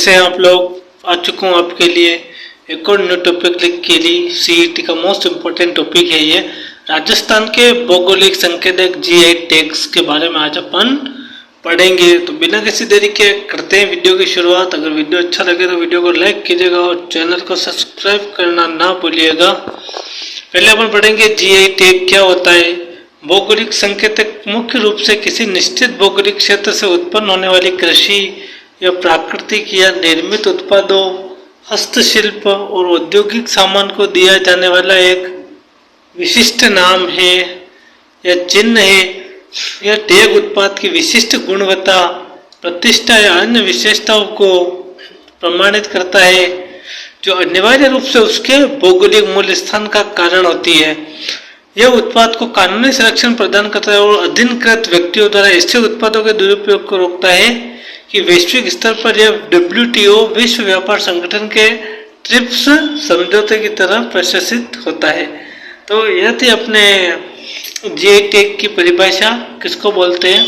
कैसे हैं आप लोग। आ चुका हूँ आपके लिए एक और न्यू टॉपिक के लिए। सीईटी का मोस्ट इम्पोर्टेंट टॉपिक है ये राजस्थान के भौगोलिक संकेतक जीआई टैग्स के बारे में आज अपन पढ़ेंगे। तो बिना किसी देरी के करते हैं वीडियो की शुरुआत। अगर वीडियो अच्छा लगे तो वीडियो को लाइक कीजिएगा और चैनल को सब्सक्राइब करना ना भूलिएगा। पहले अपन पढ़ेंगे जीआई टैग क्या होता है। भौगोलिक संकेतक मुख्य रूप से किसी निश्चित भौगोलिक क्षेत्र से उत्पन्न होने वाली कृषि या प्राकृतिक या निर्मित उत्पादों, हस्तशिल्प और औद्योगिक सामान को दिया जाने वाला एक विशिष्ट नाम है या चिन्ह है। यह टैग उत्पाद की विशिष्ट गुणवत्ता, प्रतिष्ठा या अन्य विशेषताओं को प्रमाणित करता है जो अनिवार्य रूप से उसके भौगोलिक मूल स्थान का कारण होती है। यह उत्पाद को कानूनी संरक्षण प्रदान करता है और अधिकृत व्यक्तियों द्वारा ऐसे उत्पादों के दुरुपयोग को रोकता है कि वैश्विक स्तर पर यह WTO विश्व व्यापार संगठन के ट्रिप्स समझौते की तरह प्रशासित होता है। तो यह थी अपने जीआई टैग की परिभाषा किसको बोलते हैं।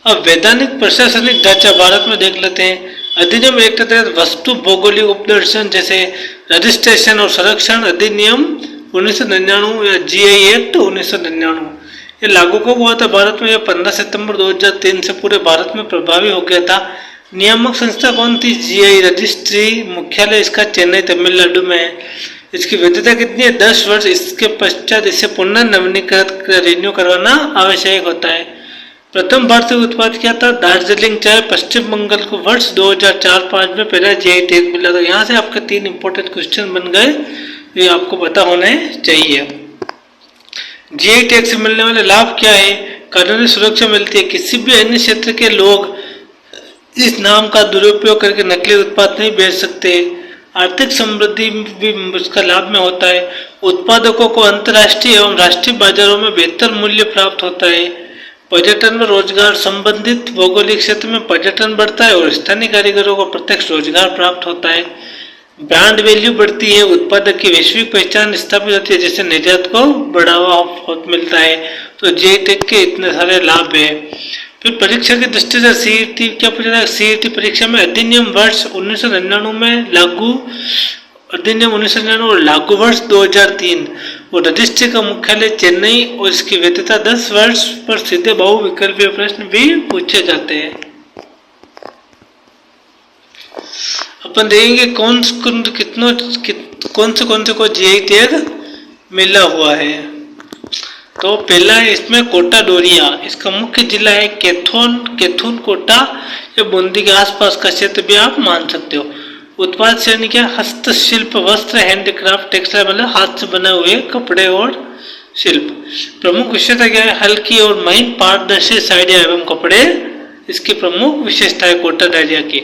अब वैधानिक प्रशासनिक ढांचा भारत में देख लेते हैं। अधिनियम एक्ट के तहत वस्तु भौगोलिक उपदर्शन जैसे रजिस्ट्रेशन और संरक्षण अधिनियम 1999 या जीआई एक्ट 1999 ये लागू कब हुआ था भारत में। यह 15 सितंबर 2003 से पूरे भारत में प्रभावी हो गया था। नियामक संस्था कौन थी? GI registry. मुख्यालय इसका चेन्नई तमिलनाडु में है। इसकी वैधता कितनी है? 10 वर्ष। इसके पश्चात इसे पुनः नवीनीकृत रिन्यू करवाना आवश्यक होता है। प्रथम भारतीय उत्पाद क्या था? दार्जिलिंग चाय, पश्चिम बंगाल को वर्ष 2004-05 में पहला जीआई टैग मिला। तो यहाँ से आपके 3 इंपॉर्टेंट क्वेश्चन बन गए, ये आपको पता होने चाहिए। जीआई टैग से मिलने वाले लाभ क्या है? कानूनी सुरक्षा मिलती है। किसी भी अन्य क्षेत्र के लोग इस नाम का दुरुपयोग करके नकली उत्पाद नहीं बेच सकते। आर्थिक समृद्धि भी उसका लाभ में होता है। उत्पादकों को अंतर्राष्ट्रीय एवं राष्ट्रीय बाजारों में बेहतर मूल्य प्राप्त होता है। पर्यटन व रोजगार संबंधित भौगोलिक क्षेत्र में पर्यटन बढ़ता है और स्थानीय कारीगरों को प्रत्यक्ष रोजगार प्राप्त होता है। ब्रांड वैल्यू बढ़ती है। उत्पादक की वैश्विक पहचान स्थापित होती है जिससे निर्यात को बढ़ावा मिलता है। तो जीआई टैग के इतने सारे लाभ है। फिर परीक्षा की दृष्टि से सीईटी क्या पूछा जाएगा? सीईटी परीक्षा में अधिनियम वर्ष 1999 में लागू, अधिनियम 1999 और लागू वर्ष 2003 और रजिस्ट्री का मुख्यालय चेन्नई और इसकी वैधता 10 वर्ष पर सीधे बहु विकल्पीय प्रश्न भी पूछे जाते हैं। अपन देखेंगे कौन से को जीआई टैग मिला हुआ है। तो पहला है इसमें कोटा डोरिया। इसका मुख्य जिला है कैथून कोटा या बूंदी के आसपास का क्षेत्र भी आप मान सकते हो। उत्पाद श्रेणी क्या? हस्तशिल्प, वस्त्र, हैंडीक्राफ्ट, टेक्सटाइल मतलब हाथ से बने हुए कपड़े और शिल्प। प्रमुख विशेषता क्या है? हल्की और महीन पारदर्शी साड़ियाँ एवं कपड़े इसकी प्रमुख विशेषता है कोटा डोरिया की।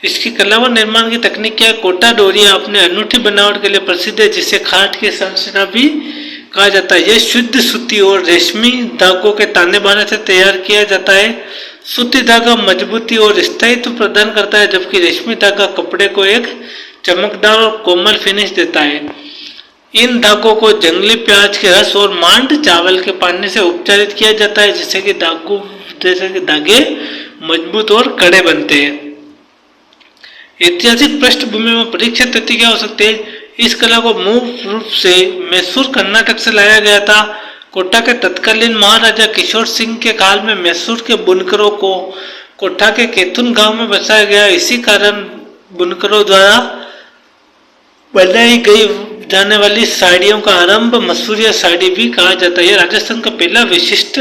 इसकी कला व निर्माण की तकनीक क्या है? कोटा डोरिया अपने अनूठी बनावट के लिए प्रसिद्ध है जिसे खाट की संरचना भी कहा जाता है। यह शुद्ध सूती और रेशमी धागों के ताने बाने से तैयार किया जाता है। सूती धागा मजबूती और स्थायित्व प्रदान करता है जबकि रेशमी धागा कपड़े को एक चमकदार और कोमल फिनिश देता है। इन धागों को जंगली प्याज के रस और मांड चावल के पानी से उपचारित किया जाता है जिससे कि धागे मजबूत और कड़े बनते हैं। ऐतिहासिक पृष्ठभूमि में परीक्षा तथ्य क्या हो सकते हैं? इस कला को मूल रूप से मैसूर कर्नाटक से लाया गया था। कोटा के तत्कालीन महाराजा किशोर सिंह के काल में मैसूर के बुनकरों को कोटा के कैथून गांव में बसाया गया। इसी कारण बुनकरों द्वारा बनाई गई जाने वाली साड़ियों का आरंभ मसूरिया साड़ी भी कहा जाता है। यह राजस्थान का पहला विशिष्ट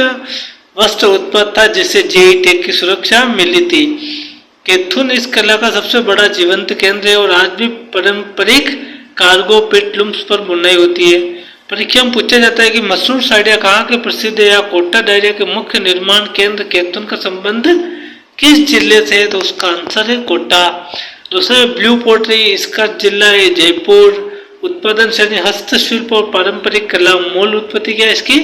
वस्त्र उत्पाद था जिसे जीआई टैग की सुरक्षा मिली थी। कैथून इस कला का सबसे बड़ा जीवंत केंद्र है और आज भी पारंपरिक कार्गो पेटलूम्स पर बुनाई होती है। परीक्षा में पूछा जाता है कि मसूर साड़ियाँ कहाँ के प्रसिद्ध है या कोटा डोरिया के मुख्य निर्माण केंद्र कैथून का संबंध किस जिले से है? तो उसका आंसर है कोटा। दूसरा ब्लू पोट्री, इसका जिला है जयपुर। उत्पादन श्रेणी हस्तशिल्प और पारंपरिक कला। मूल उत्पत्ति क्या है इसकी?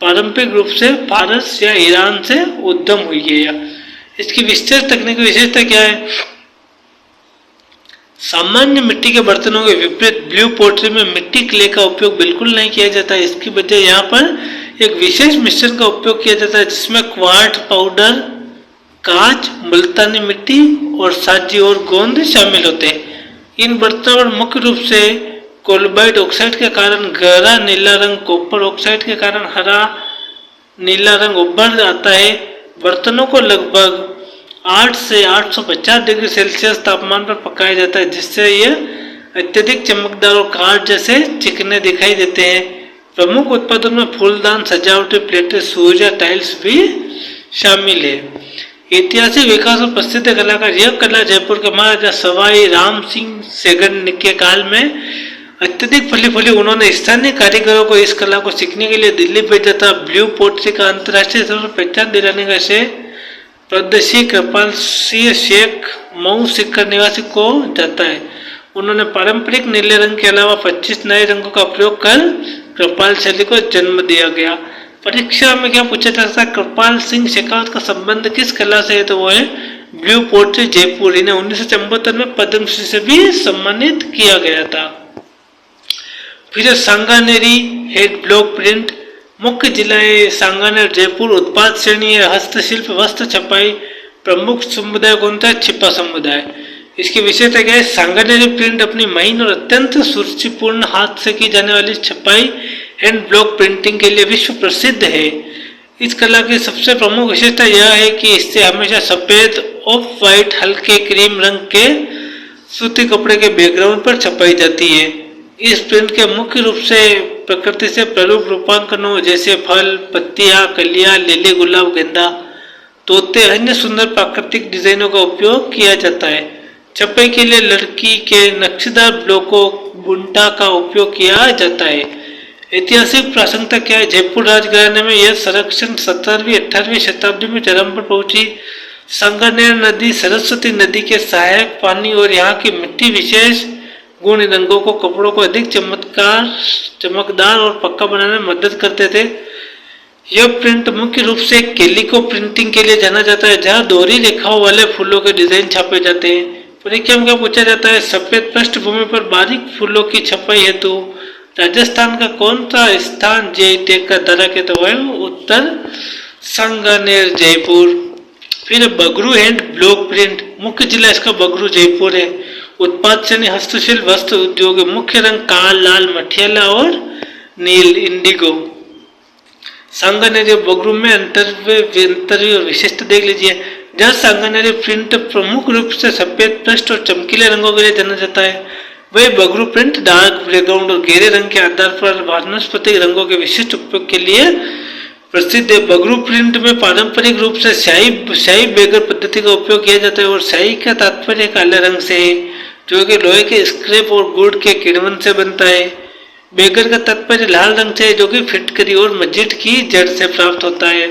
पारंपरिक रूप से फारस या ईरान से उद्गम हुई है। इसकी विशेष तकनीकी विशेषता क्या है? सामान्य मिट्टी के बर्तनों के विपरीत ब्लू पोट्री में मिट्टी क्ले का उपयोग बिल्कुल नहीं किया जाता है। इसकी वजह यहाँ पर एक विशेष मिश्रण का उपयोग किया जाता है जिसमें क्वार्ट्ज पाउडर कांच, मुल्तानी मिट्टी और साजी और गोंद शामिल होते हैं। इन बर्तनों पर मुख्य रूप से कोलबाइट ऑक्साइड के कारण गहरा नीला रंग, कॉपर ऑक्साइड के कारण हरा नीला रंग उभर आता है। बर्तनों को लगभग 8 से 850 डिग्री सेल्सियस तापमान पर पकाया जाता है, जिससे यह अत्यधिक चमकदार और कांच जैसे चिकने दिखाई देते हैं। प्रमुख उत्पादन में फूलदान, सजावटी प्लेटें, सूर्य टाइल्स भी शामिल है। ऐतिहासिक विकास और प्रसिद्ध कलाकार, यह कला जयपुर के महाराजा सवाई राम सिंह सेगन के काल में अत्यधिक फली फूली। उन्होंने स्थानीय कारीगरों को इस कला को सीखने के लिए दिल्ली भेजा था। ब्लू पोट्री का अंतर्राष्ट्रीय स्तर पर पहचान दिलाने का श्रेय प्रदेशी कृपाल सिंह शेख मऊ सिक्कर निवासी को जाता है। उन्होंने पारंपरिक नीले रंग के अलावा 25 नए रंगों का प्रयोग कर कृपाल शैली को जन्म दिया गया। परीक्षा में क्या पूछा जा सकता है, कृपाल सिंह शेखावत का संबंध किस कला से है, तो वो है ब्लू पोट्री जयपुर। इन्हें 1974 में पद्मश्री से भी सम्मानित किया गया था। फिर सांगानेरी हेड ब्लॉक प्रिंट, मुख्य जिला है सांगानेर जयपुर। उत्पाद श्रेणी है हस्तशिल्प, वस्त्र छपाई। प्रमुख समुदाय कौन सा, छिपा समुदाय। इसकी विशेषता क्या है, सांगानेरी प्रिंट अपनी महीन और अत्यंत सुरुचिपूर्ण हाथ से की जाने वाली छपाई हैंड ब्लॉक प्रिंटिंग के लिए विश्व प्रसिद्ध है। इस कला की सबसे प्रमुख विशेषता यह है कि इससे हमेशा सफेद, ऑफ वाइट, हल्के क्रीम रंग के सूती कपड़े के बैकग्राउंड पर छपाई जाती है। इस प्रिंट के मुख्य रूप से प्रकृति से प्ररूप रूपांकनों जैसे फल, पत्तियां, कलियां, लिली, गुलाब, गेंदा, तोते, अन्य सुंदर प्राकृतिक डिजाइनों का उपयोग किया जाता है। छपाई के लिए लड़की के नक्शेदार ब्लॉकों बुंटा का उपयोग किया जाता है। ऐतिहासिक प्रासंगिकता क्या है, जयपुर राजघराने में यह संरक्षण 17वीं 18वीं शताब्दी में चरम पर पहुंची। सांगानेर नदी सरस्वती नदी के सहायक पानी और यहाँ की मिट्टी विशेष गुण रंगों को कपड़ों को अधिक चमकदार और पक्का बनाने में मदद करते थे। यह प्रिंट मुख्य रूप से कैलिको प्रिंटिंग के लिए जाना जाता है, जहाँ दोहरी रेखाओं वाले फूलों के डिजाइन छापे जाते हैं। परीक्षा में क्या पूछा जाता है, सफेद पृष्ठभूमि पर बारीक फूलों की छपाई हेतु राजस्थान का कौन सा स्थान जीआई टैग का दर्जा के, तो वह उत्तर सांगानेर जयपुर। फिर बगरू हैंड ब्लॉक प्रिंट, मुख्य जिला इसका बगरू जयपुर है। उत्पाद श्रेणी हस्तशिल्प, वस्त्र उद्योग। मुख्य रंग काल, लाल, मठियाला और नील, इंडिगो। सांगानेरी बगरू में अंतर और विशिष्ट देख लीजिए। जहाँ सांगानेरी प्रिंट प्रमुख रूप से सफेद पृष्ठ और चमकीले रंगों के लिए जाना जाता है, वही बगरू प्रिंट डार्क बैकग्राउंड और गहरे रंग के आधार पर वानस्पतिक रंगों के विशिष्ट उपयोग के लिए प्रसिद्ध है। बगरू प्रिंट में पारंपरिक रूप से स्याही बेगर पद्धति का उपयोग किया जाता है और स्याही का तात्पर्य काले रंग से है, जो कि लोहे के स्क्रैप और गुड़ के किण्वन से बनता है। बेगर का तात्पर्य लाल रंग से है, जो कि फिटकरी और मस्जिद की जड़ से प्राप्त होता है।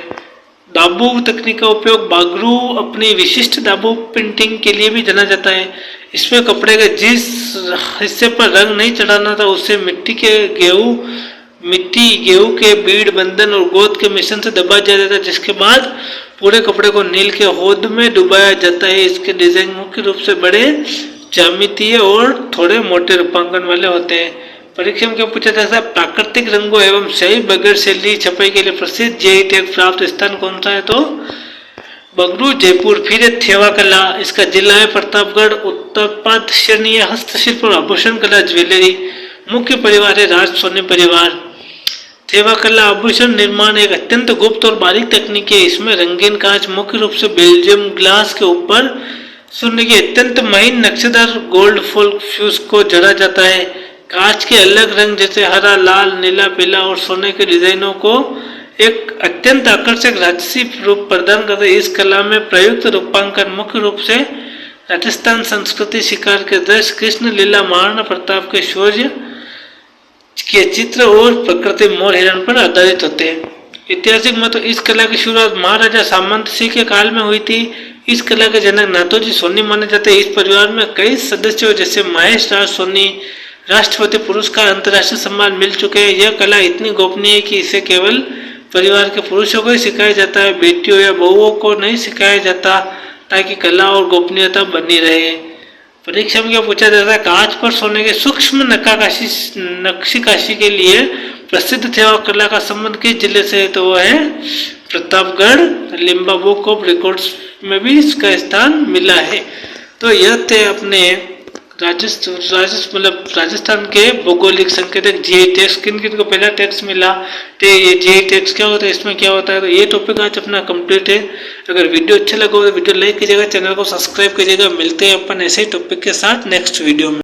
दाबू तकनीक का उपयोग, बगरू अपनी विशिष्ट दाबू प्रिंटिंग के लिए भी जाना जाता है। इसमें कपड़े के जिस हिस्से पर रंग नहीं चढ़ाना था उसे मिट्टी, गेहूं के बीड़, बंधन और गोद के मिश्रण से दबा दिया जाता है, जिसके बाद पूरे कपड़े को नील के होद में डुबाया जाता है। इसके डिजाइन मुख्य रूप से बड़े, ज्यामितीय और थोड़े मोटे रूपांकन वाले होते हैं। परीक्षा में क्या पूछा जाता है, प्राकृतिक रंगों एवं स्याही बगैर शैली छपाई के लिए प्रसिद्ध जीआई टैग प्राप्त स्थान कौन सा है, तो बगरू जयपुर। फिर थेवा कला, इसका जिला है प्रतापगढ़। उत्पाद श्रेणी है हस्तशिल्प और आभूषण कला, ज्वेलरी। मुख्य परिवार है राज सोनी परिवार। थेवा कला आभूषण निर्माण एक अत्यंत गुप्त और बारीक तकनीक है। इसमें रंगीन कांच, मुख्य रूप से बेल्जियम ग्लास के ऊपर सोने के अत्यंत महीन नक्शेदार गोल्ड फॉल फ्यूज को जड़ा जाता है। कांच के अलग रंग जैसे हरा, लाल, नीला, पीला और सोने के डिजाइनों को एक अत्यंत आकर्षक राजसी रूप प्रदान करते हैं। इस कला में प्रयुक्त रूपांकन मुख्य रूप से राजस्थान संस्कृति, शिकार के दृश्य, कृष्ण लीला, महाराणा प्रताप के शौर्य के चित्र और प्रकृति मोर हिरण पर आधारित होते हैं। ऐतिहासिक में तो इस कला की शुरुआत महाराजा सामंत सिंह के काल में हुई थी। इस कला के जनक नाथोजी सोनी माने जाते हैं। इस परिवार में कई सदस्यों जैसे महेश राज सोनी राष्ट्रपति पुरस्कार, अंतर्राष्ट्रीय सम्मान मिल चुके हैं। यह कला इतनी गोपनीय है कि इसे केवल परिवार के पुरुषों को ही सिखाया जाता है, बेटियों या बहुओं को नहीं सिखाया जाता, ताकि कला और गोपनीयता बनी रहे। परीक्षा में क्या पूछा जाता है, कांच पर सोने के सूक्ष्म नक्काशी के लिए प्रसिद्ध थेवा कला का संबंध किस जिले से है, तो वह है Pratapgarh. Limba book of records में भी इसका स्थान मिला है। तो यह थे अपने राजस्थान के भौगोलिक संकेतक जीआई टैग्स। किन किन को पहला टैक्स मिला, तो ये जीआई टैग्स क्या होता है, इसमें क्या होता है। तो ये टॉपिक आज अपना कंप्लीट है। अगर वीडियो अच्छा लगा हो तो वीडियो लाइक कीजिएगा, चैनल को सब्सक्राइब कीजिएगा। मिलते हैं अपन ऐसे टॉपिक के साथ नेक्स्ट वीडियो में।